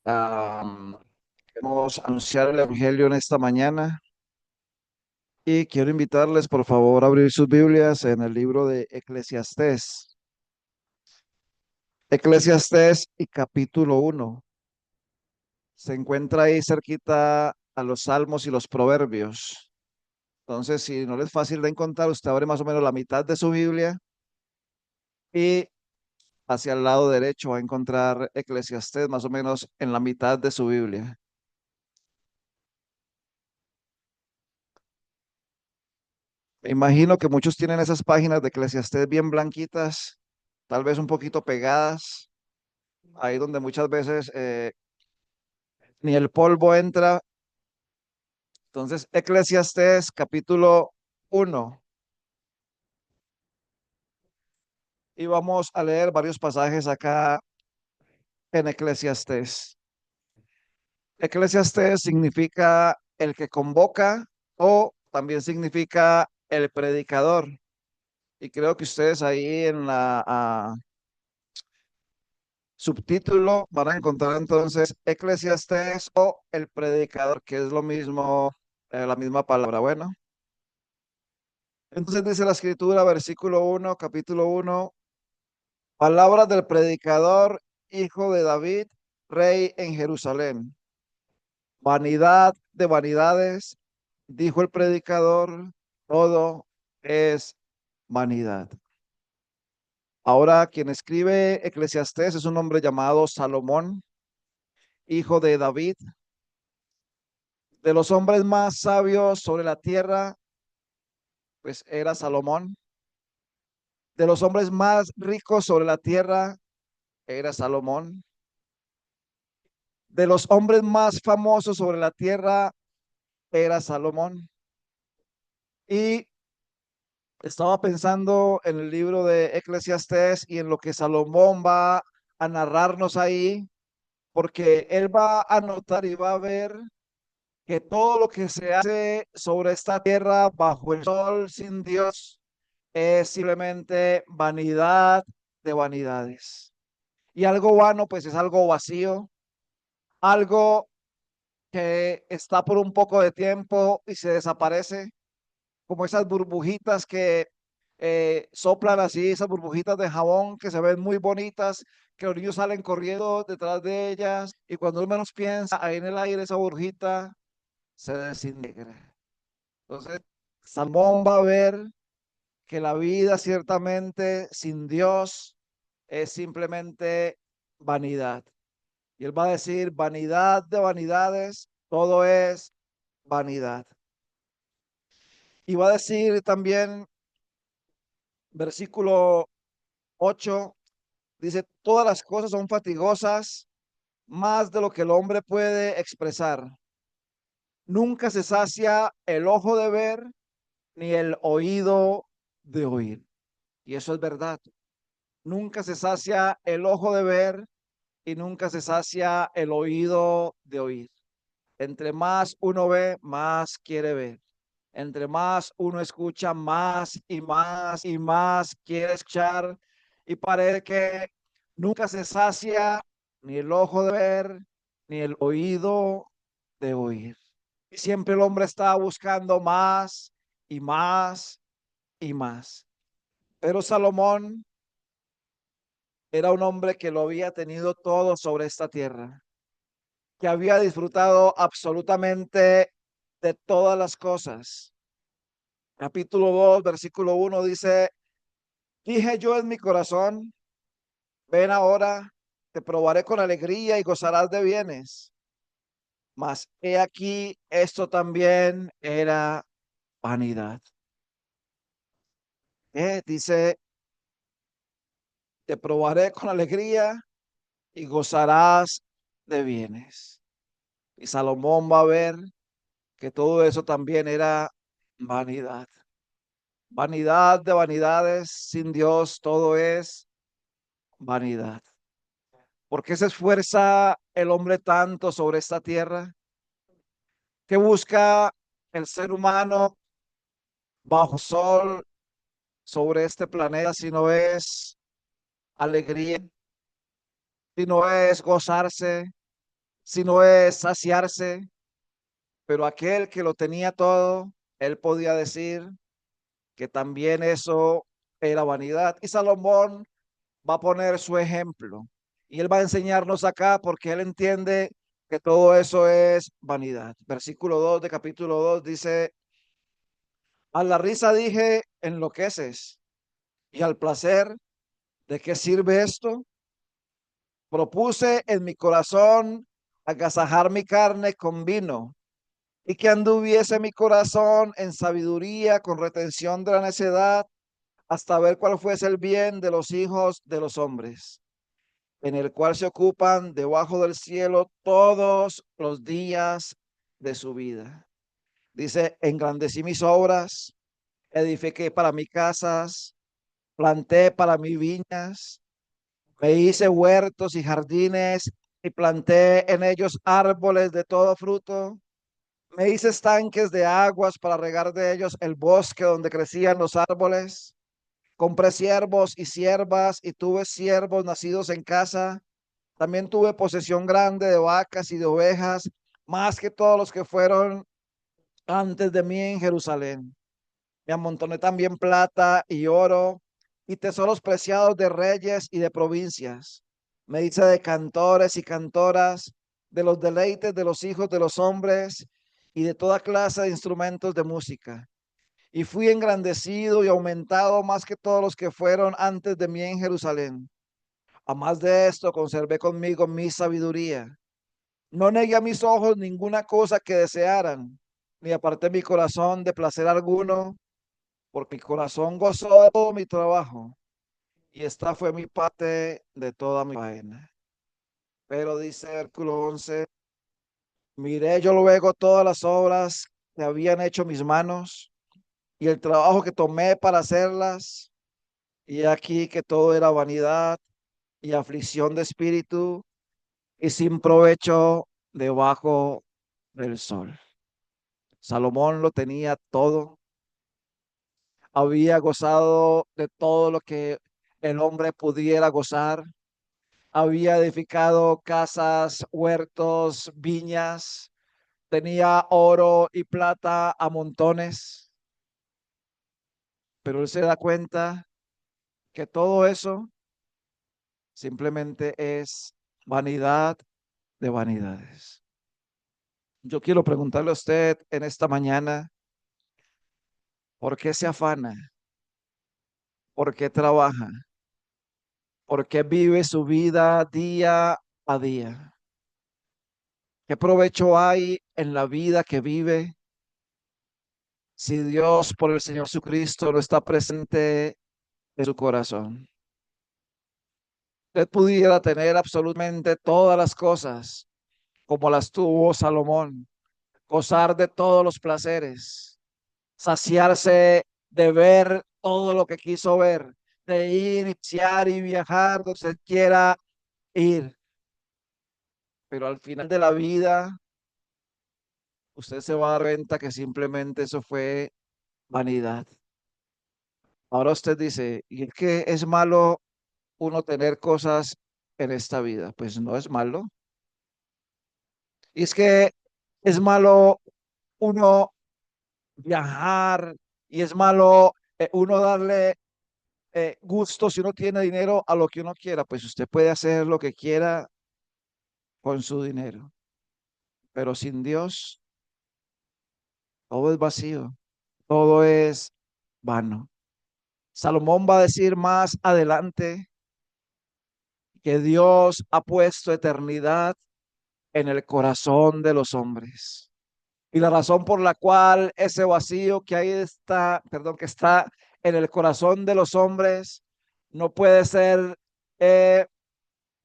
Am, Queremos anunciar el Evangelio en esta mañana y quiero invitarles, por favor, a abrir sus Biblias en el libro de Eclesiastés. Eclesiastés y capítulo 1. Se encuentra ahí cerquita a los Salmos y los Proverbios. Entonces, si no les es fácil de encontrar, usted abre más o menos la mitad de su Biblia y hacia el lado derecho va a encontrar Eclesiastés más o menos en la mitad de su Biblia. Me imagino que muchos tienen esas páginas de Eclesiastés bien blanquitas, tal vez un poquito pegadas, ahí donde muchas veces ni el polvo entra. Entonces, Eclesiastés capítulo 1, y vamos a leer varios pasajes acá en Eclesiastés. Eclesiastés significa el que convoca o también significa el predicador. Y creo que ustedes ahí en la subtítulo van a encontrar entonces Eclesiastés o el predicador, que es lo mismo, la misma palabra. Bueno, entonces dice la escritura, versículo 1, capítulo 1, palabras del predicador, hijo de David, rey en Jerusalén. Vanidad de vanidades, dijo el predicador, todo es vanidad. Ahora, quien escribe Eclesiastés es un hombre llamado Salomón, hijo de David. De los hombres más sabios sobre la tierra, pues era Salomón. De los hombres más ricos sobre la tierra, era Salomón. De los hombres más famosos sobre la tierra, era Salomón. Y estaba pensando en el libro de Eclesiastés y en lo que Salomón va a narrarnos ahí, porque él va a notar y va a ver que todo lo que se hace sobre esta tierra bajo el sol sin Dios es simplemente vanidad de vanidades. Y algo vano, pues es algo vacío, algo que está por un poco de tiempo y se desaparece, como esas burbujitas que soplan así, esas burbujitas de jabón que se ven muy bonitas, que los niños salen corriendo detrás de ellas y cuando uno menos piensa, ahí en el aire esa burbujita se desintegra. Entonces, Salmón va a ver que la vida ciertamente sin Dios es simplemente vanidad. Y él va a decir, vanidad de vanidades, todo es vanidad. Y va a decir también, versículo 8, dice, todas las cosas son fatigosas, más de lo que el hombre puede expresar. Nunca se sacia el ojo de ver, ni el oído de oír. Y eso es verdad. Nunca se sacia el ojo de ver y nunca se sacia el oído de oír. Entre más uno ve, más quiere ver. Entre más uno escucha, más y más y más quiere escuchar. Y parece que nunca se sacia ni el ojo de ver, ni el oído de oír. Y siempre el hombre está buscando más y más y más. Pero Salomón era un hombre que lo había tenido todo sobre esta tierra, que había disfrutado absolutamente de todas las cosas. Capítulo 2, versículo 1 dice, dije yo en mi corazón, ven ahora, te probaré con alegría y gozarás de bienes. Mas he aquí, esto también era vanidad. Dice, te probaré con alegría y gozarás de bienes. Y Salomón va a ver que todo eso también era vanidad. Vanidad de vanidades, sin Dios todo es vanidad. ¿Por qué se esfuerza el hombre tanto sobre esta tierra? ¿Qué busca el ser humano bajo sol sobre este planeta si no es alegría, si no es gozarse, sino es saciarse, pero aquel que lo tenía todo, él podía decir que también eso era vanidad. Y Salomón va a poner su ejemplo y él va a enseñarnos acá porque él entiende que todo eso es vanidad. Versículo 2 de capítulo 2 dice, a la risa dije, enloqueces, y al placer, ¿de qué sirve esto? Propuse en mi corazón agasajar mi carne con vino y que anduviese mi corazón en sabiduría con retención de la necedad hasta ver cuál fuese el bien de los hijos de los hombres, en el cual se ocupan debajo del cielo todos los días de su vida. Dice, engrandecí mis obras, edifiqué para mí casas, planté para mí viñas, me hice huertos y jardines y planté en ellos árboles de todo fruto. Me hice estanques de aguas para regar de ellos el bosque donde crecían los árboles. Compré siervos y siervas y tuve siervos nacidos en casa. También tuve posesión grande de vacas y de ovejas, más que todos los que fueron antes de mí en Jerusalén. Me amontoné también plata y oro y tesoros preciados de reyes y de provincias. Me hice de cantores y cantoras, de los deleites de los hijos de los hombres y de toda clase de instrumentos de música. Y fui engrandecido y aumentado más que todos los que fueron antes de mí en Jerusalén. A más de esto, conservé conmigo mi sabiduría. No negué a mis ojos ninguna cosa que desearan, ni aparté mi corazón de placer alguno, porque mi corazón gozó de todo mi trabajo, y esta fue mi parte de toda mi faena. Pero dice el versículo 11, miré yo luego todas las obras que habían hecho mis manos, y el trabajo que tomé para hacerlas, y aquí que todo era vanidad y aflicción de espíritu, y sin provecho debajo del sol. Salomón lo tenía todo, había gozado de todo lo que el hombre pudiera gozar, había edificado casas, huertos, viñas, tenía oro y plata a montones, pero él se da cuenta que todo eso simplemente es vanidad de vanidades. Yo quiero preguntarle a usted en esta mañana, ¿por qué se afana? ¿Por qué trabaja? ¿Por qué vive su vida día a día? ¿Qué provecho hay en la vida que vive si Dios por el Señor Jesucristo no está presente en su corazón? Usted pudiera tener absolutamente todas las cosas como las tuvo Salomón, gozar de todos los placeres, saciarse de ver todo lo que quiso ver, de ir, iniciar y viajar donde usted quiera ir. Pero al final de la vida, usted se va a dar cuenta que simplemente eso fue vanidad. Ahora usted dice, ¿y es que es malo uno tener cosas en esta vida? Pues no es malo. Y es que es malo uno viajar y es malo uno darle gusto si uno tiene dinero a lo que uno quiera. Pues usted puede hacer lo que quiera con su dinero, pero sin Dios todo es vacío, todo es vano. Salomón va a decir más adelante que Dios ha puesto eternidad en el corazón de los hombres. Y la razón por la cual ese vacío que ahí está, perdón, que está en el corazón de los hombres, no puede ser eh,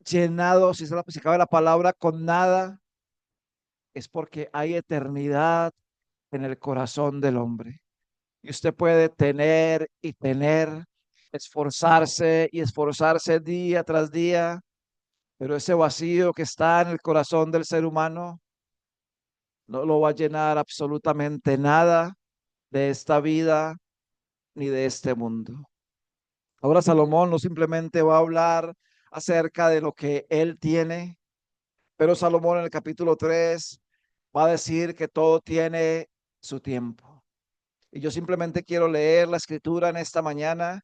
llenado, si cabe la palabra, con nada, es porque hay eternidad en el corazón del hombre. Y usted puede tener y tener, esforzarse y esforzarse día tras día, pero ese vacío que está en el corazón del ser humano no lo va a llenar absolutamente nada de esta vida ni de este mundo. Ahora Salomón no simplemente va a hablar acerca de lo que él tiene, Pero Salomón en el capítulo 3 va a decir que todo tiene su tiempo. Y yo simplemente quiero leer la escritura en esta mañana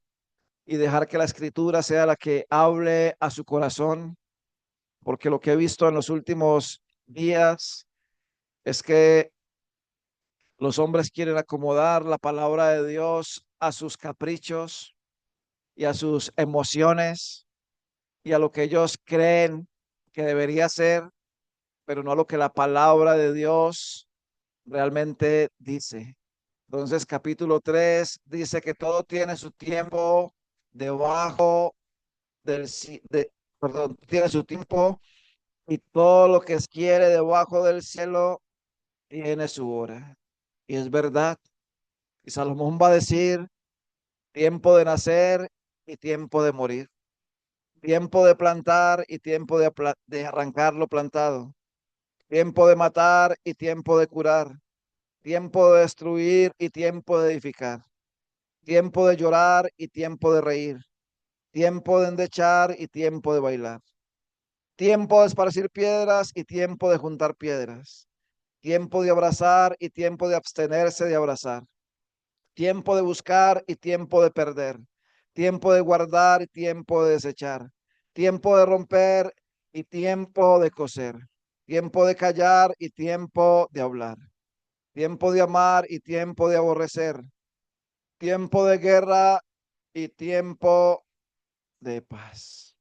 y dejar que la escritura sea la que hable a su corazón, porque lo que he visto en los últimos días es que los hombres quieren acomodar la palabra de Dios a sus caprichos y a sus emociones y a lo que ellos creen que debería ser, pero no a lo que la palabra de Dios realmente dice. Entonces, capítulo 3 dice que todo tiene su tiempo debajo perdón, tiene su tiempo y todo lo que quiere debajo del cielo tiene su hora. Y es verdad. Y Salomón va a decir tiempo de nacer y tiempo de morir, tiempo de plantar y tiempo de arrancar lo plantado, tiempo de matar y tiempo de curar, tiempo de destruir y tiempo de edificar, tiempo de llorar y tiempo de reír, tiempo de endechar y tiempo de bailar, tiempo de esparcir piedras y tiempo de juntar piedras, tiempo de abrazar y tiempo de abstenerse de abrazar, tiempo de buscar y tiempo de perder, tiempo de guardar y tiempo de desechar, tiempo de romper y tiempo de coser, tiempo de callar y tiempo de hablar, tiempo de amar y tiempo de aborrecer, tiempo de guerra y tiempo de paz.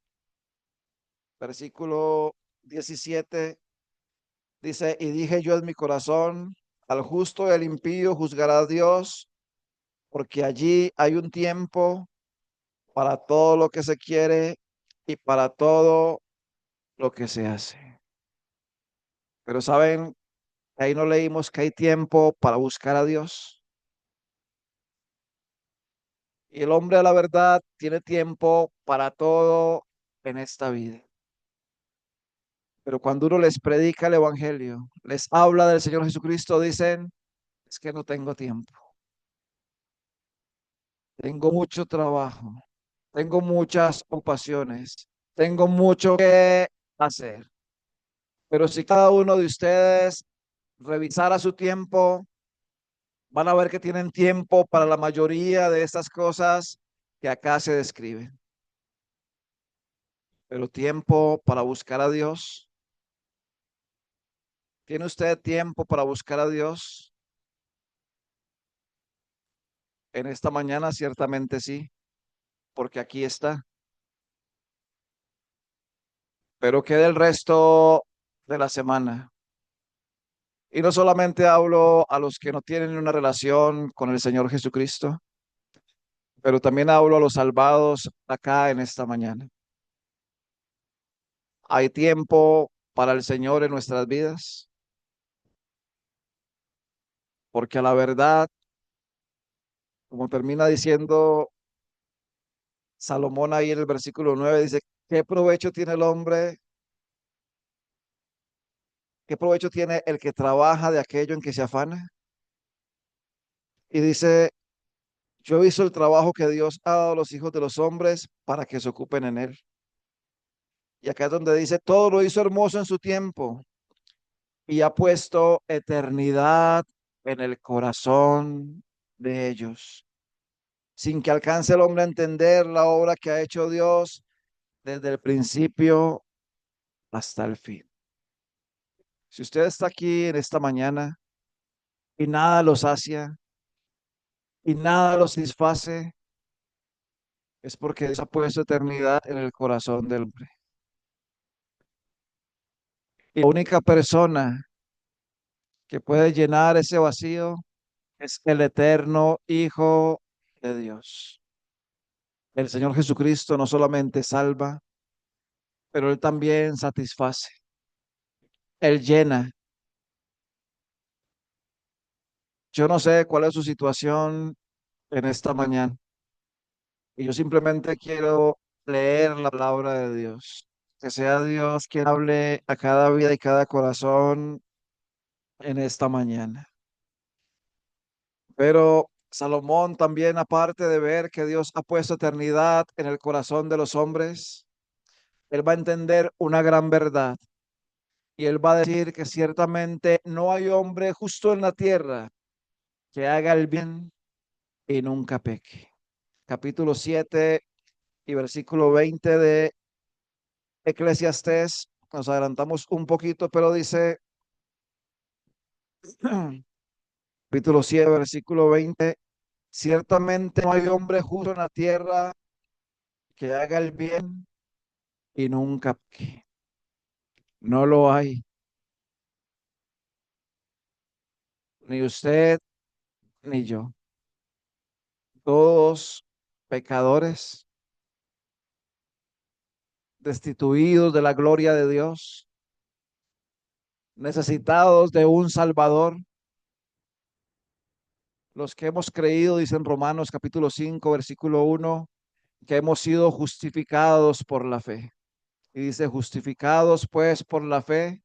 Versículo 17 dice, y dije yo en mi corazón, al justo y al impío juzgará a Dios, porque allí hay un tiempo para todo lo que se quiere y para todo lo que se hace. Pero saben, ahí no leímos que hay tiempo para buscar a Dios. Y el hombre de la verdad tiene tiempo para todo en esta vida. Pero cuando uno les predica el evangelio, les habla del Señor Jesucristo, dicen, es que no tengo tiempo. Tengo mucho trabajo. Tengo muchas ocupaciones. Tengo mucho que hacer. Pero si cada uno de ustedes revisara su tiempo, van a ver que tienen tiempo para la mayoría de estas cosas que acá se describen. Pero tiempo para buscar a Dios. ¿Tiene usted tiempo para buscar a Dios? En esta mañana ciertamente sí, porque aquí está. Pero ¿qué del resto de la semana? Y no solamente hablo a los que no tienen una relación con el Señor Jesucristo, pero también hablo a los salvados acá en esta mañana. Hay tiempo para el Señor en nuestras vidas, porque a la verdad, como termina diciendo Salomón ahí en el versículo 9, dice, ¿qué provecho tiene el hombre? ¿Qué provecho tiene el que trabaja de aquello en que se afana? Y dice, yo he visto el trabajo que Dios ha dado a los hijos de los hombres para que se ocupen en él. Y acá es donde dice, todo lo hizo hermoso en su tiempo y ha puesto eternidad en el corazón de ellos, sin que alcance el hombre a entender la obra que ha hecho Dios desde el principio hasta el fin. Si usted está aquí en esta mañana y nada lo sacia y nada lo satisface, es porque Dios ha puesto eternidad en el corazón del hombre. Y la única persona que puede llenar ese vacío es el eterno Hijo de Dios. El Señor Jesucristo no solamente salva, pero Él también satisface. Él llena. Yo no sé cuál es su situación en esta mañana. Y yo simplemente quiero leer la palabra de Dios. Que sea Dios quien hable a cada vida y cada corazón en esta mañana. Pero Salomón también, aparte de ver que Dios ha puesto eternidad en el corazón de los hombres, él va a entender una gran verdad. Y él va a decir que ciertamente no hay hombre justo en la tierra que haga el bien y nunca peque. Capítulo 7 y versículo 20 de Eclesiastés. Nos adelantamos un poquito, pero dice, capítulo 7, versículo 20, ciertamente no hay hombre justo en la tierra que haga el bien y nunca peque. No lo hay. Ni usted ni yo. Todos pecadores, destituidos de la gloria de Dios, necesitados de un Salvador. Los que hemos creído, dicen Romanos capítulo 5, versículo 1, que hemos sido justificados por la fe. Y dice, justificados pues por la fe,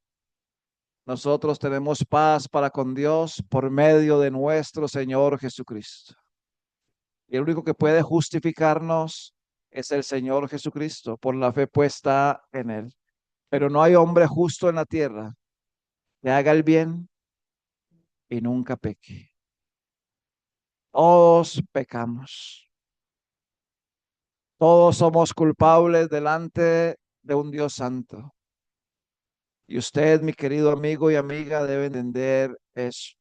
nosotros tenemos paz para con Dios por medio de nuestro Señor Jesucristo. Y el único que puede justificarnos es el Señor Jesucristo, por la fe puesta en Él. Pero no hay hombre justo en la tierra que haga el bien y nunca peque. Todos pecamos. Todos somos culpables delante de un Dios santo. Y usted, mi querido amigo y amiga, debe entender eso,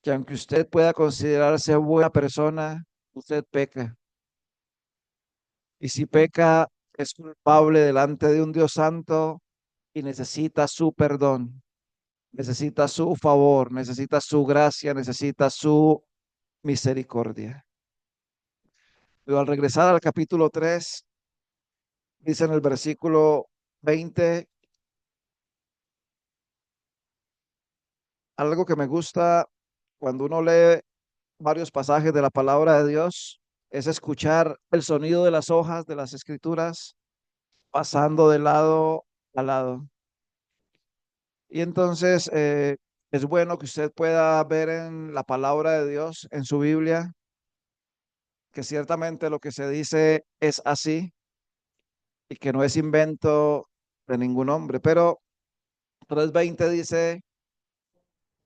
que aunque usted pueda considerarse buena persona, usted peca. Y si peca, es culpable delante de un Dios santo y necesita su perdón, necesita su favor, necesita su gracia, necesita su misericordia. Pero al regresar al capítulo 3, dice en el versículo 20, algo que me gusta cuando uno lee varios pasajes de la palabra de Dios, es escuchar el sonido de las hojas de las escrituras pasando de lado a lado. Y entonces es bueno que usted pueda ver en la palabra de Dios, en su Biblia, que ciertamente lo que se dice es así y que no es invento de ningún hombre. Pero 3:20 dice,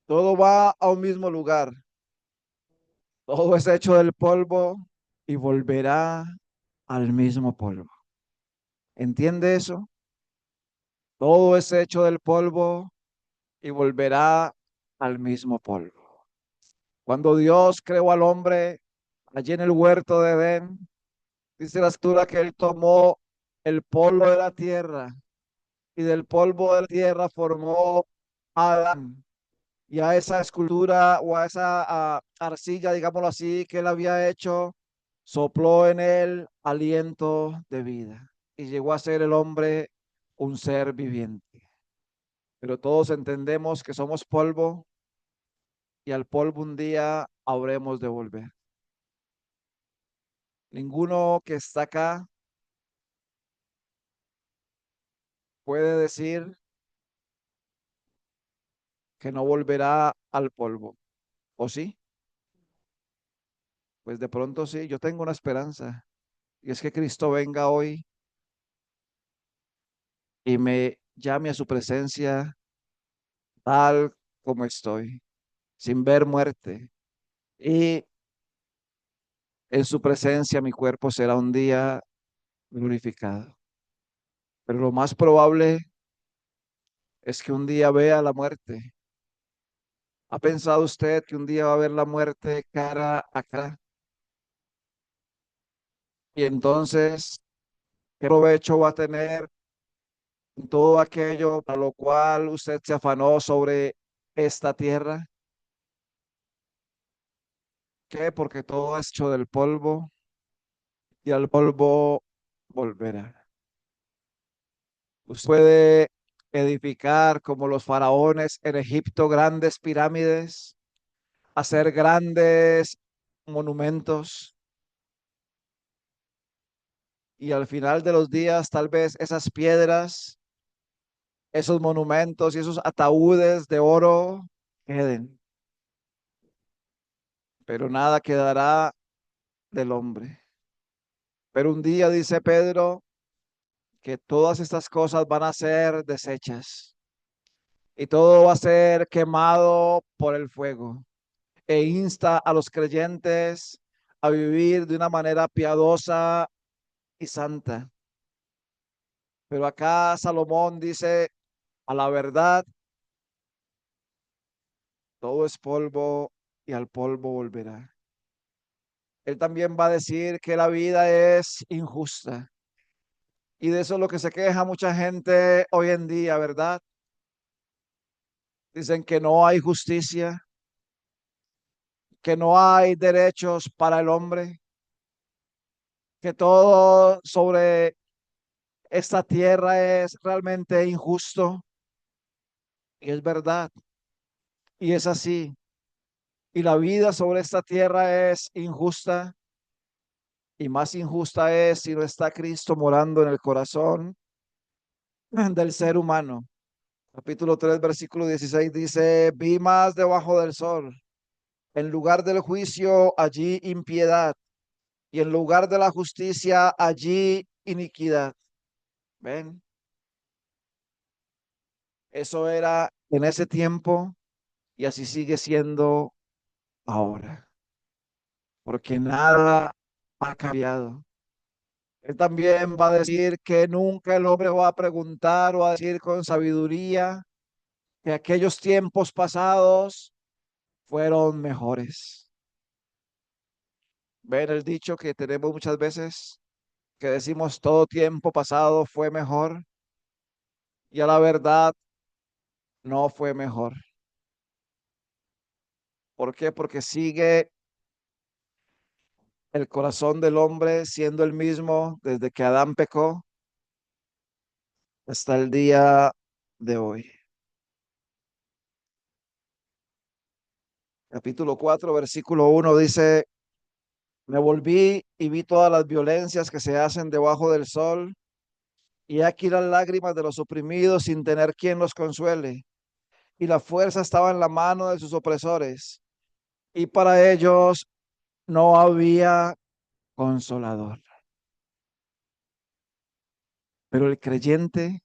todo va a un mismo lugar, todo es hecho del polvo y volverá al mismo polvo. ¿Entiende eso? Todo es hecho del polvo y volverá al mismo polvo. Cuando Dios creó al hombre allí en el huerto de Edén, dice la escritura que él tomó el polvo de la tierra y del polvo de la tierra formó a Adán. Y a esa escultura o a esa arcilla, digámoslo así, que él había hecho, sopló en él aliento de vida y llegó a ser el hombre un ser viviente. Pero todos entendemos que somos polvo y al polvo un día habremos de volver. Ninguno que está acá puede decir que no volverá al polvo. ¿O sí? Pues de pronto sí, yo tengo una esperanza y es que Cristo venga hoy y me llame a su presencia tal como estoy, sin ver muerte. Y en su presencia mi cuerpo será un día glorificado. Pero lo más probable es que un día vea la muerte. ¿Ha pensado usted que un día va a ver la muerte cara a cara? Y entonces, ¿qué provecho va a tener en todo aquello para lo cual usted se afanó sobre esta tierra? ¿Qué? Porque todo es hecho del polvo y al polvo volverá. Usted puede edificar como los faraones en Egipto grandes pirámides, hacer grandes monumentos y al final de los días tal vez esas piedras, esos monumentos y esos ataúdes de oro queden, pero nada quedará del hombre. Pero un día dice Pedro que todas estas cosas van a ser desechas. y todo va a ser quemado por el fuego. E insta a los creyentes a vivir de una manera piadosa y santa. Pero acá Salomón dice, a la verdad, todo es polvo y al polvo volverá. Él también va a decir que la vida es injusta. Y de eso es lo que se queja mucha gente hoy en día, ¿verdad? Dicen que no hay justicia, que no hay derechos para el hombre, que todo sobre esta tierra es realmente injusto. Y es verdad, y es así. Y la vida sobre esta tierra es injusta, y más injusta es si no está Cristo morando en el corazón del ser humano. Capítulo 3 versículo 16 dice, vi más debajo del sol, en lugar del juicio, allí impiedad, y en lugar de la justicia, allí iniquidad. ¿Ven? Eso era en ese tiempo y así sigue siendo ahora, porque nada ha cambiado. Él también va a decir que nunca el hombre va a preguntar o a decir con sabiduría que aquellos tiempos pasados fueron mejores. Ven el dicho que tenemos muchas veces, que decimos todo tiempo pasado fue mejor y a la verdad no fue mejor. ¿Por qué? Porque sigue el corazón del hombre siendo el mismo desde que Adán pecó hasta el día de hoy. Capítulo 4 versículo 1 dice, me volví y vi todas las violencias que se hacen debajo del sol, y aquí las lágrimas de los oprimidos sin tener quien los consuele, y la fuerza estaba en la mano de sus opresores, y para ellos no había consolador. Pero el creyente,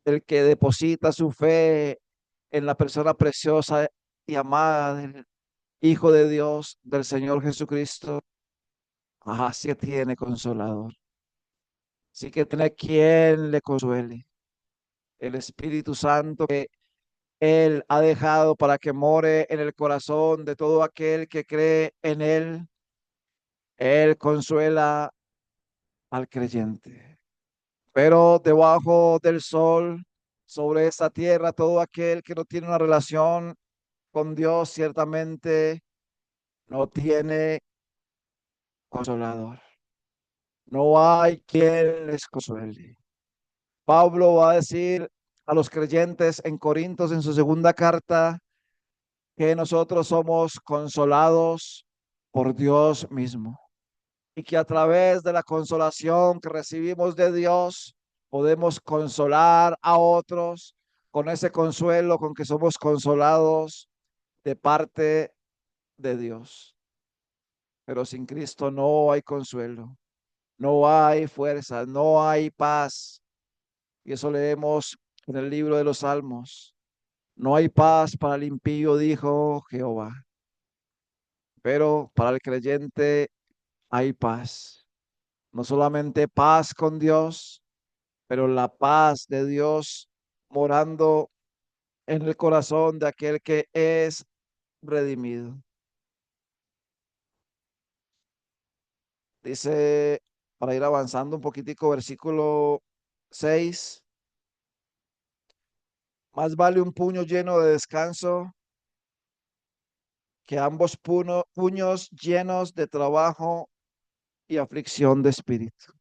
el que deposita su fe en la persona preciosa y amada del Hijo de Dios, del Señor Jesucristo, sí tiene consolador, sí que tiene quien le consuele. El Espíritu Santo que Él ha dejado para que more en el corazón de todo aquel que cree en Él. Él consuela al creyente. Pero debajo del sol, sobre esta tierra, todo aquel que no tiene una relación con Dios, ciertamente no tiene consolador. No hay quien les consuele. Pablo va a decir a los creyentes en Corintios en su segunda carta que nosotros somos consolados por Dios mismo y que a través de la consolación que recibimos de Dios podemos consolar a otros con ese consuelo con que somos consolados de parte de Dios. Pero sin Cristo no hay consuelo, no hay fuerza, no hay paz. Y eso leemos en el libro de los Salmos. No hay paz para el impío, dijo Jehová, pero para el creyente hay paz. No solamente paz con Dios, pero la paz de Dios morando en el corazón de aquel que es redimido. Dice, para ir avanzando un poquitico, versículo 6, más vale un puño lleno de descanso que ambos puños llenos de trabajo y aflicción de espíritu.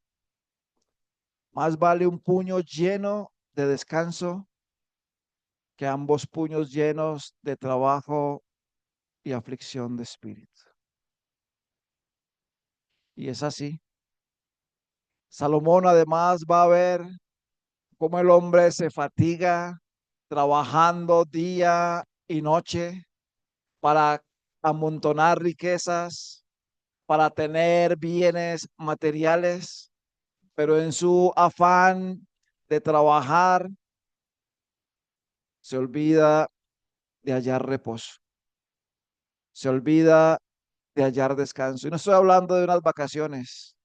Más vale un puño lleno de descanso que ambos puños llenos de trabajo y aflicción de espíritu. Y es así. Salomón además va a ver cómo el hombre se fatiga trabajando día y noche para amontonar riquezas, para tener bienes materiales, pero en su afán de trabajar se olvida de hallar reposo, se olvida de hallar descanso. Y no estoy hablando de unas vacaciones,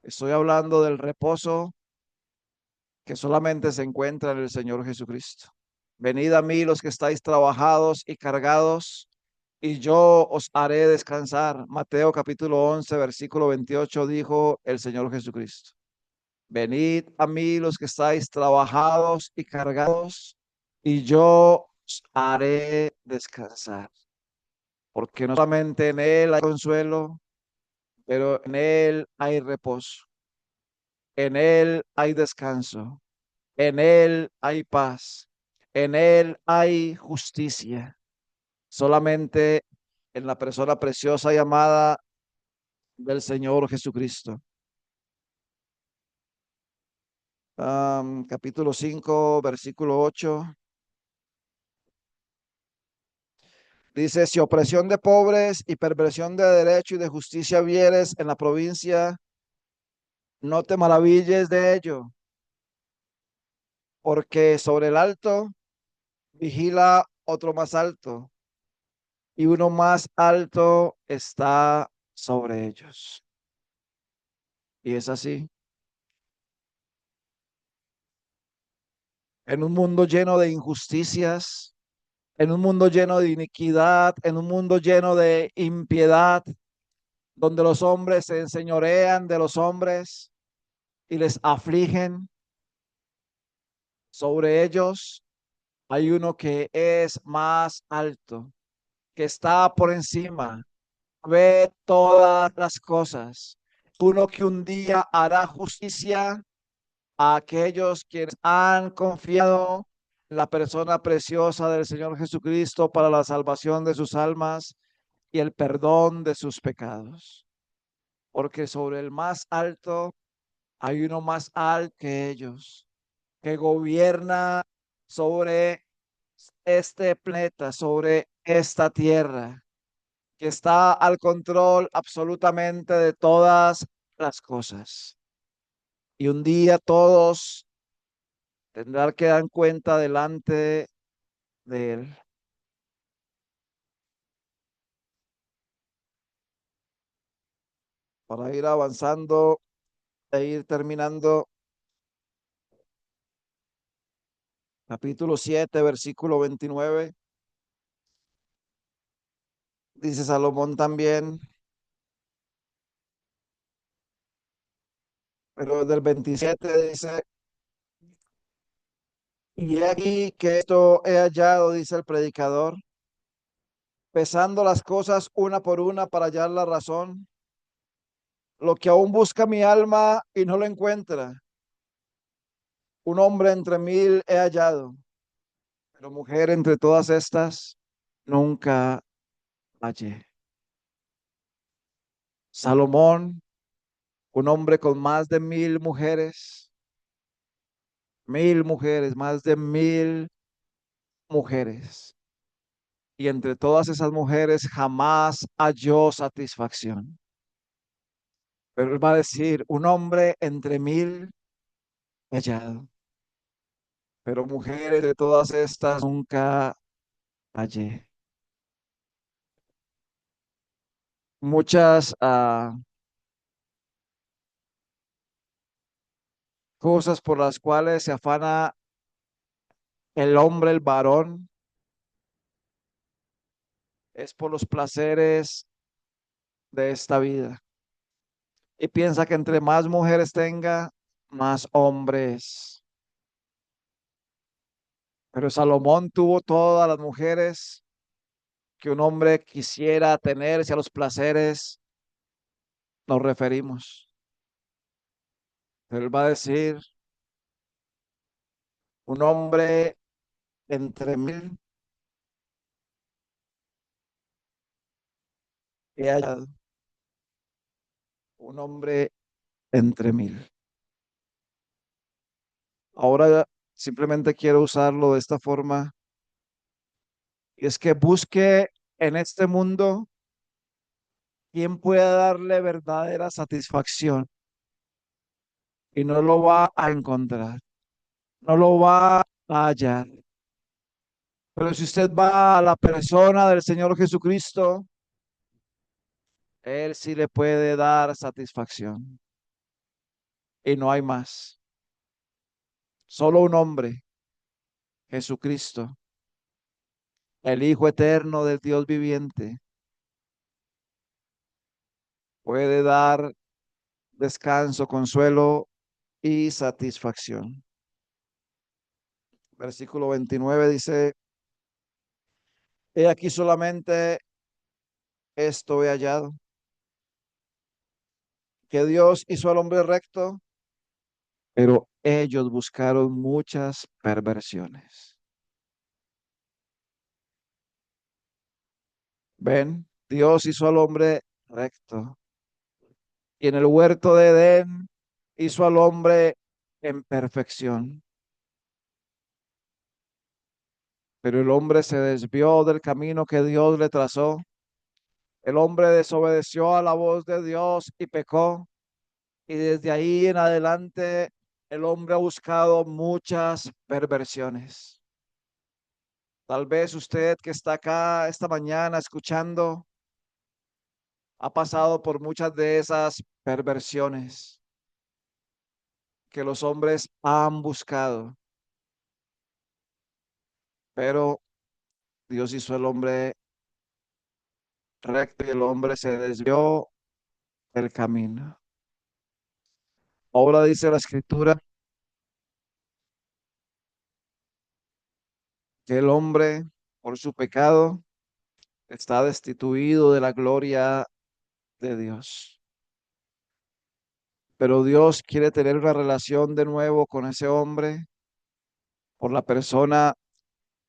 estoy hablando del reposo que solamente se encuentra en el Señor Jesucristo. Venid a mí los que estáis trabajados y cargados, y yo os haré descansar. Mateo capítulo 11, versículo 28 dijo el Señor Jesucristo. Venid a mí los que estáis trabajados y cargados, y yo os haré descansar. Porque no solamente en Él hay consuelo, pero en Él hay reposo, en Él hay descanso, en Él hay paz, en Él hay justicia. Solamente en la persona preciosa y amada del Señor Jesucristo. Capítulo 5, versículo 8. Dice, si opresión de pobres y perversión de derecho y de justicia vieres en la provincia, no te maravilles de ello, porque sobre el alto vigila otro más alto, y uno más alto está sobre ellos. Y es así. En un mundo lleno de injusticias, en un mundo lleno de iniquidad, en un mundo lleno de impiedad, donde los hombres se enseñorean de los hombres y les afligen sobre ellos, hay uno que es más alto, que está por encima, ve todas las cosas. Uno que un día hará justicia a aquellos quienes han confiado en la persona preciosa del Señor Jesucristo para la salvación de sus almas y el perdón de sus pecados. Porque sobre el más alto hay uno más alto que ellos, que gobierna sobre este planeta, sobre esta tierra, que está al control absolutamente de todas las cosas. Y un día todos tendrán que dar cuenta delante de Él. Para ir avanzando e ir terminando, capítulo 7, versículo 29, dice Salomón también, pero del 27 dice, y aquí que esto he hallado, dice el predicador, pesando las cosas una por una para hallar la razón, lo que aún busca mi alma y no lo encuentra. Un hombre entre mil he hallado, pero mujer entre todas estas nunca hallé. Salomón, un hombre con más de mil mujeres, más de mil mujeres. Y entre todas esas mujeres jamás halló satisfacción. Pero él va a decir, un hombre entre mil hallado, pero mujeres de todas estas nunca hallé. Muchas cosas por las cuales se afana el hombre, el varón, es por los placeres de esta vida. Y piensa que entre más mujeres tenga, más hombres. Pero Salomón tuvo todas las mujeres que un hombre quisiera tener, si a los placeres nos referimos. Pero él va a decir, un hombre entre mil he hallado, un hombre entre mil. Ahora simplemente quiero usarlo de esta forma, y es que busque en este mundo quien pueda darle verdadera satisfacción y no lo va a encontrar. No lo va hallar. Pero si usted va a la persona del Señor Jesucristo, Él sí le puede dar satisfacción. Y no hay más. Solo un hombre, Jesucristo, el Hijo eterno del Dios viviente, puede dar descanso, consuelo y satisfacción. Versículo 29 dice, he aquí solamente esto he hallado, que Dios hizo al hombre recto, pero ellos buscaron muchas perversiones. Ven, Dios hizo al hombre recto. Y en el huerto de Edén hizo al hombre en perfección. Pero el hombre se desvió del camino que Dios le trazó. El hombre desobedeció a la voz de Dios y pecó. Y desde ahí en adelante el hombre ha buscado muchas perversiones. Tal vez usted que está acá esta mañana escuchando ha pasado por muchas de esas perversiones que los hombres han buscado, pero Dios hizo el hombre recto y el hombre se desvió del camino. Ahora dice la escritura que el hombre por su pecado está destituido de la gloria de Dios. Pero Dios quiere tener una relación de nuevo con ese hombre por la persona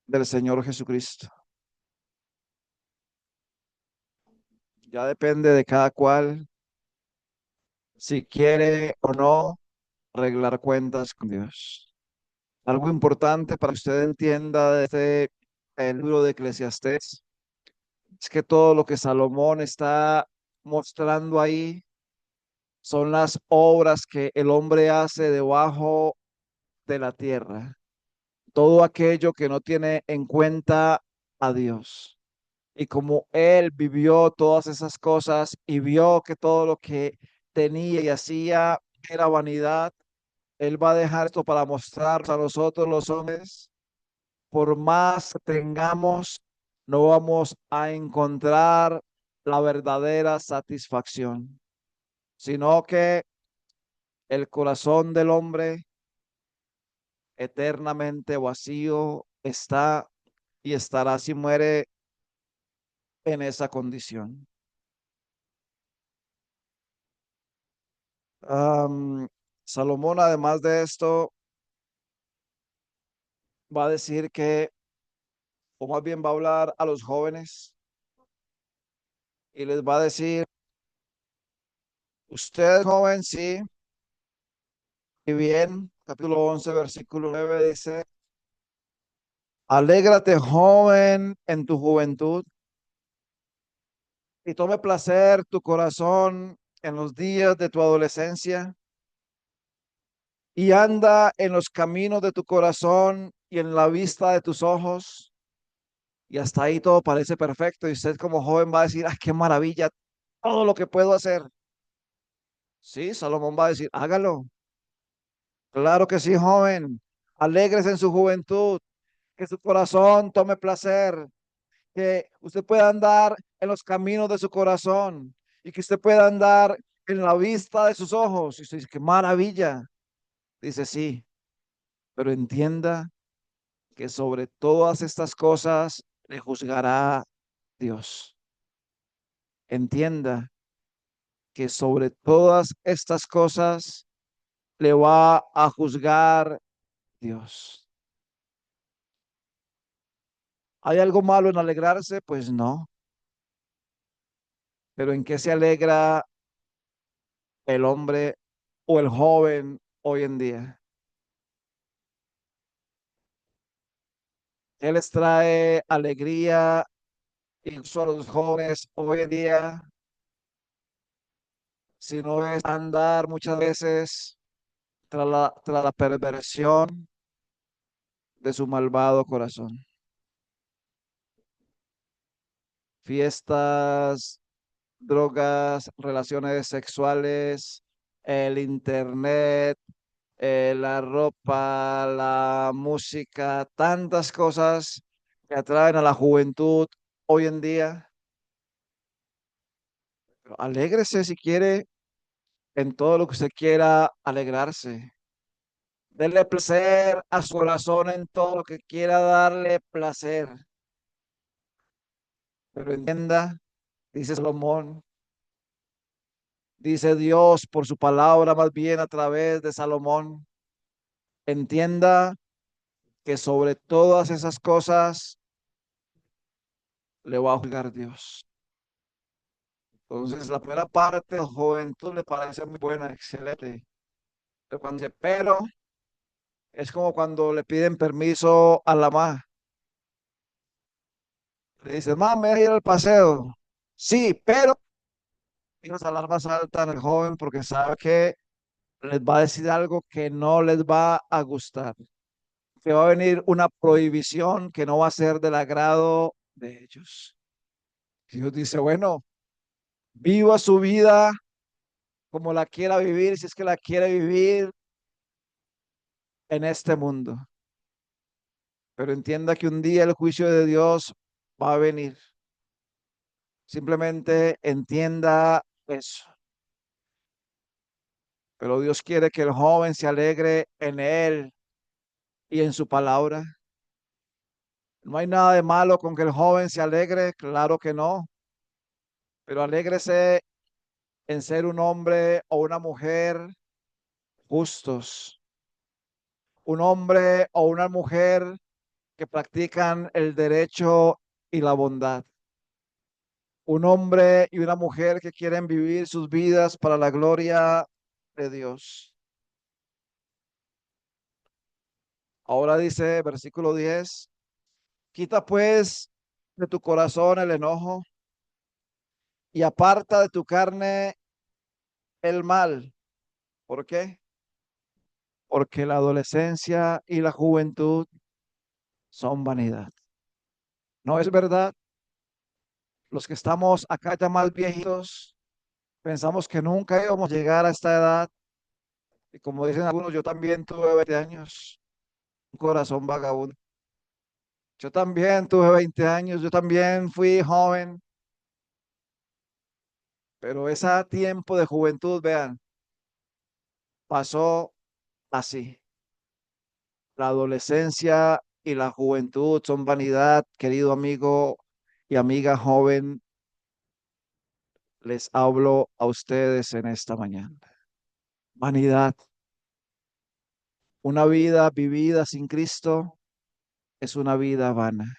del Señor Jesucristo. Ya depende de cada cual si quiere o no arreglar cuentas con Dios. Algo importante para que usted entienda de el libro de Eclesiastés es que todo lo que Salomón está mostrando ahí son las obras que el hombre hace debajo de la tierra. Todo aquello que no tiene en cuenta a Dios. Y como él vivió todas esas cosas y vio que todo lo que tenía y hacía era vanidad, él va a dejar esto para mostrar a nosotros los hombres, por más que tengamos, no vamos a encontrar la verdadera satisfacción, sino que el corazón del hombre eternamente vacío está y estará si muere en esa condición. Am, Salomón, además de esto, va a decir que, o más bien va a hablar a los jóvenes y les va a decir, usted joven, sí, y bien, capítulo 11 versículo 9 dice, alégrate joven en tu juventud y tome placer tu corazón en los días de tu adolescencia y anda en los caminos de tu corazón y en la vista de tus ojos. Y hasta ahí todo parece perfecto y usted como joven va a decir, ah, qué maravilla, todo lo que puedo hacer. Sí, Salomón va a decir, hágalo. Claro que sí, joven. Alegres en su juventud, que su corazón tome placer, que usted pueda andar en los caminos de su corazón y que usted pueda andar en la vista de sus ojos. Y usted dice, qué maravilla. Dice, sí, pero entienda que sobre todas estas cosas le juzgará Dios. Entienda que sobre todas estas cosas le va a juzgar Dios. ¿Hay algo malo en alegrarse? Pues no. Pero ¿en qué se alegra el hombre o el joven hoy en día? ¿Qué les trae alegría incluso a los jóvenes hoy en día? Si no es andar muchas veces tras la perversión, de su malvado corazón. Fiestas, drogas, relaciones sexuales, el internet, la ropa, la música, tantas cosas que atraen a la juventud hoy en día. Pero alégrese si quiere en todo lo que usted quiera alegrarse. Dele placer a su corazón en todo lo que quiera darle placer. Pero entienda, dice Salomón, dice Dios por su palabra más bien a través de Salomón, entienda que sobre todas esas cosas le va a juzgar Dios. Entonces, la primera parte de la juventud le parece muy buena, excelente. Pero cuando dice, pero es como cuando le piden permiso a la mamá. Le dice, mamá, me voy a ir al paseo. Sí, pero y las alarmas saltan al joven porque sabe que les va a decir algo que no les va a gustar. Que va a venir una prohibición que no va a ser del agrado de ellos. Dios dice, bueno, viva su vida como la quiera vivir, si es que la quiere vivir en este mundo. Pero entienda que un día el juicio de Dios va a venir. Simplemente entienda eso. Pero Dios quiere que el joven se alegre en Él y en su palabra. No hay nada de malo con que el joven se alegre, claro que no, pero alégrese en ser un hombre o una mujer justos, un hombre o una mujer que practican el derecho y la bondad, un hombre y una mujer que quieren vivir sus vidas para la gloria de Dios. Ahora dice versículo 10, quita pues de tu corazón el enojo y aparta de tu carne el mal. ¿Por qué? Porque la adolescencia y la juventud son vanidad. ¿No es verdad? Los que estamos acá ya más viejitos, pensamos que nunca íbamos a llegar a esta edad. Y como dicen algunos, yo también tuve 20 años, un corazón vagabundo. Yo también tuve 20 años, yo también fui joven, pero ese tiempo de juventud, vean, pasó así. La adolescencia y la juventud son vanidad, querido amigo y amiga joven, les hablo a ustedes en esta mañana. Vanidad, una vida vivida sin Cristo es una vida vana,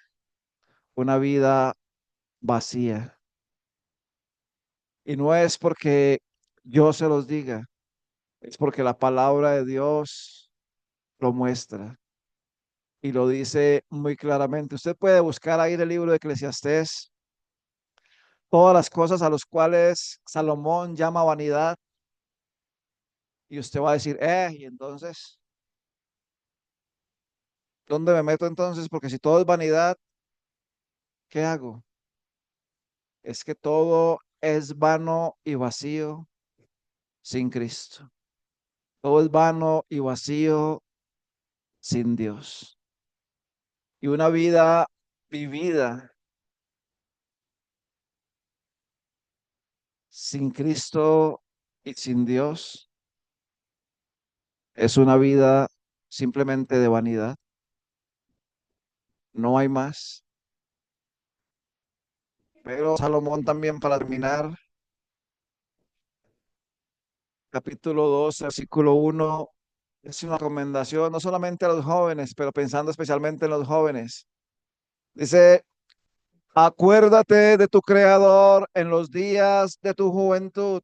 una vida vacía. Y no es porque yo se los diga, es porque la palabra de Dios lo muestra y lo dice muy claramente. Usted puede buscar ahí en el libro de Eclesiastés todas las cosas a las cuales Salomón llama vanidad y usted va a decir, y entonces, ¿dónde me meto entonces? Porque si todo es vanidad, ¿qué hago? Es que todo es vano y vacío sin Cristo. Todo es vano y vacío sin Dios. Y una vida vivida sin Cristo y sin Dios es una vida simplemente de vanidad. No hay más. Pero Salomón también para terminar, capítulo 2 versículo 1 es una recomendación no solamente a los jóvenes, pero pensando especialmente en los jóvenes. Dice, acuérdate de tu Creador en los días de tu juventud,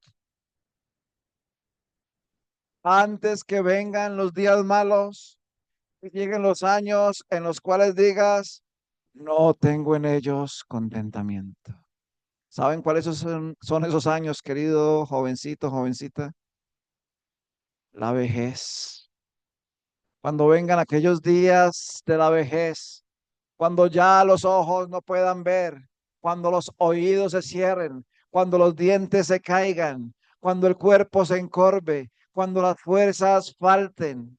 antes que vengan los días malos y lleguen los años en los cuales digas, no tengo en ellos contentamiento. ¿Saben cuáles son esos años, querido jovencito, jovencita? La vejez. Cuando vengan aquellos días de la vejez, cuando ya los ojos no puedan ver, cuando los oídos se cierren, cuando los dientes se caigan, cuando el cuerpo se encorve, cuando las fuerzas falten.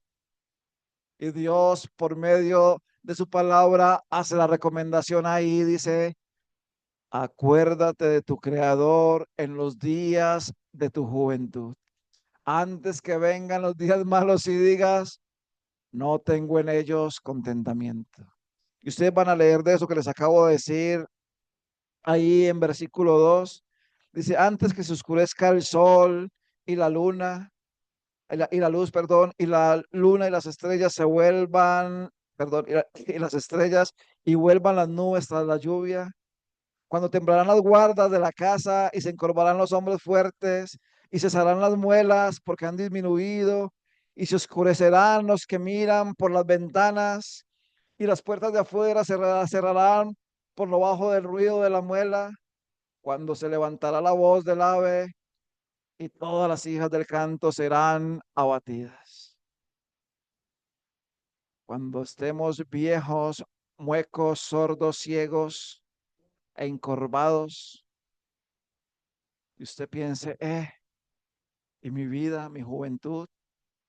Y Dios, por medio de su palabra, hace la recomendación ahí, dice, acuérdate de tu Creador en los días de tu juventud. Antes que vengan los días malos y digas, no tengo en ellos contentamiento. Y ustedes van a leer de eso que les acabo de decir ahí en versículo 2. Dice, antes que se oscurezca el sol y la luna, y la luz, perdón, y la luna y las estrellas se vuelvan, perdón, y las estrellas y vuelvan las nubes tras la lluvia, cuando temblarán las guardas de la casa y se encorvarán los hombres fuertes y cesarán las muelas porque han disminuido y se oscurecerán los que miran por las ventanas y las puertas de afuera cerrarán por lo bajo del ruido de la muela, cuando se levantará la voz del ave y todas las hijas del canto serán abatidas. Cuando estemos viejos, muecos, sordos, ciegos e encorvados, y usted piense, y mi vida, mi juventud,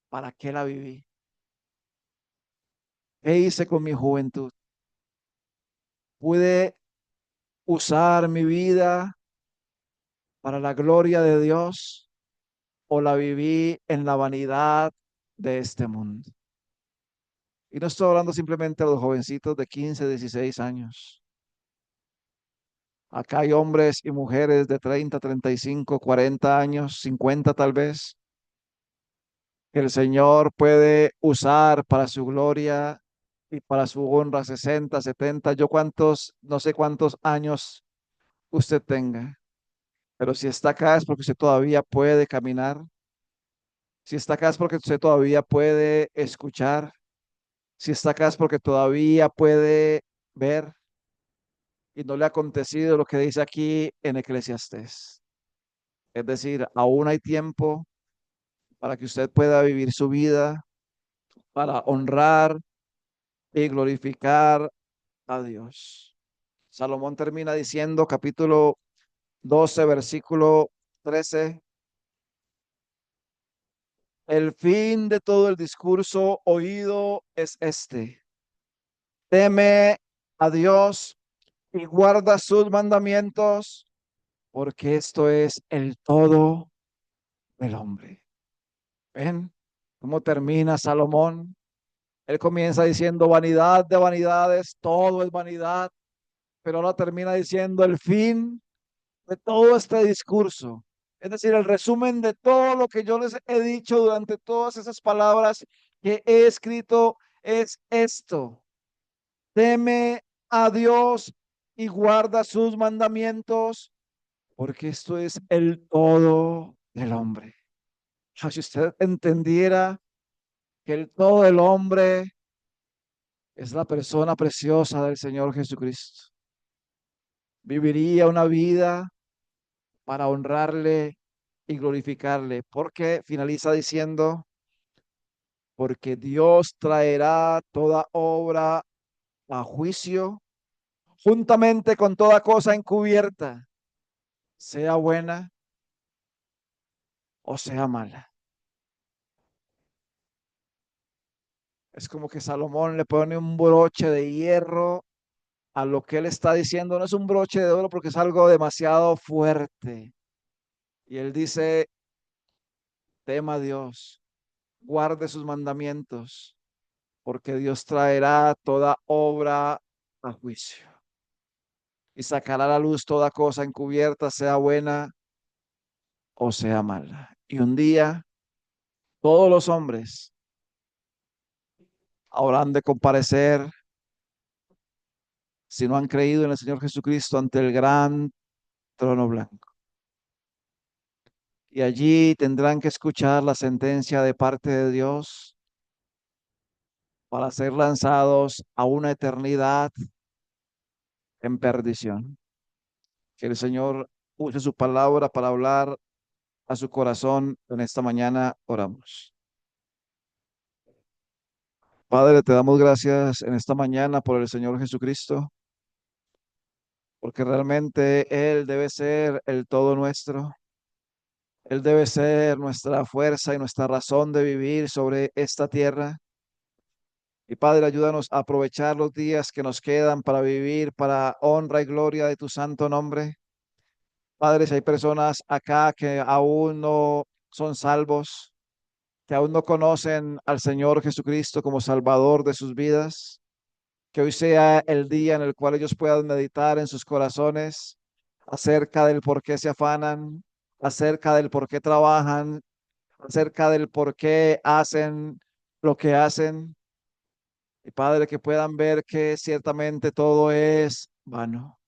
¿para qué la viví? ¿Qué hice con mi juventud? ¿Pude usar mi vida para la gloria de Dios o la viví en la vanidad de este mundo? Y no estoy hablando simplemente de los jovencitos de 15, 16 años. Acá hay hombres y mujeres de 30, 35, 40 años, 50 tal vez, que el Señor puede usar para su gloria y para su honra, 60, 70, yo cuántos, no sé cuántos años usted tenga, pero si está acá es porque usted todavía puede caminar, si está acá es porque usted todavía puede escuchar, si está acá es porque todavía puede ver y no le ha acontecido lo que dice aquí en Eclesiastés. Es decir, aún hay tiempo para que usted pueda vivir su vida, para honrar y glorificar a Dios. Salomón termina diciendo, capítulo 12, versículo 13, el fin de todo el discurso oído es este: teme a Dios y guarda sus mandamientos, porque esto es el todo del hombre. ¿Ven cómo termina Salomón? Él comienza diciendo vanidad de vanidades, todo es vanidad, pero ahora termina diciendo el fin de todo este discurso. Es decir, el resumen de todo lo que yo les he dicho durante todas esas palabras que he escrito es esto: teme a Dios y guarda sus mandamientos, porque esto es el todo del hombre. Si usted entendiera que el todo del hombre es la persona preciosa del Señor Jesucristo, viviría una vida para honrarle y glorificarle, porque finaliza diciendo, porque Dios traerá toda obra a juicio, juntamente con toda cosa encubierta, sea buena o sea mala. Es como que Salomón le pone un broche de hierro a lo que él está diciendo. No es un broche de oro porque es algo demasiado fuerte. Y él dice, tema a Dios, guarde sus mandamientos, porque Dios traerá toda obra a juicio y sacará a la luz toda cosa encubierta, sea buena o sea mala. Y un día todos los hombres habrán de comparecer, si no han creído en el Señor Jesucristo, ante el gran trono blanco. Y allí tendrán que escuchar la sentencia de parte de Dios para ser lanzados a una eternidad en perdición. Que el Señor use su palabra para hablar a su corazón en esta mañana. Oramos. Padre, te damos gracias en esta mañana por el Señor Jesucristo, porque realmente Él debe ser el todo nuestro. Él debe ser nuestra fuerza y nuestra razón de vivir sobre esta tierra. Y Padre, ayúdanos a aprovechar los días que nos quedan para vivir para honra y gloria de tu santo nombre. Padre, si hay personas acá que aún no son salvos, que aún no conocen al Señor Jesucristo como Salvador de sus vidas, que hoy sea el día en el cual ellos puedan meditar en sus corazones acerca del por qué se afanan, acerca del por qué trabajan, acerca del por qué hacen lo que hacen. Y Padre, que puedan ver que ciertamente todo es vano,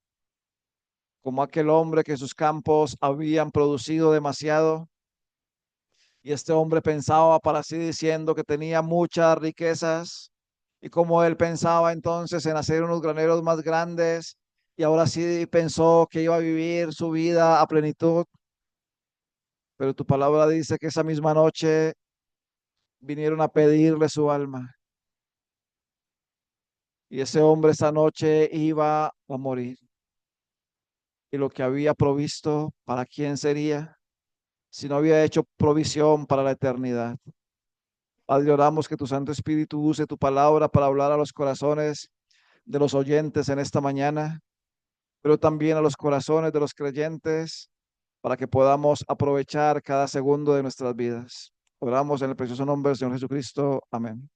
como aquel hombre que sus campos habían producido demasiado y este hombre pensaba para sí diciendo que tenía muchas riquezas y como él pensaba entonces en hacer unos graneros más grandes y ahora sí pensó que iba a vivir su vida a plenitud, pero tu palabra dice que esa misma noche vinieron a pedirle su alma y ese hombre esa noche iba a morir y lo que había provisto, ¿para quién sería? Si no había hecho provisión para la eternidad. Padre, oramos que tu Santo Espíritu use tu palabra para hablar a los corazones de los oyentes en esta mañana, pero también a los corazones de los creyentes para que podamos aprovechar cada segundo de nuestras vidas. Oramos en el precioso nombre del Señor Jesucristo. Amén.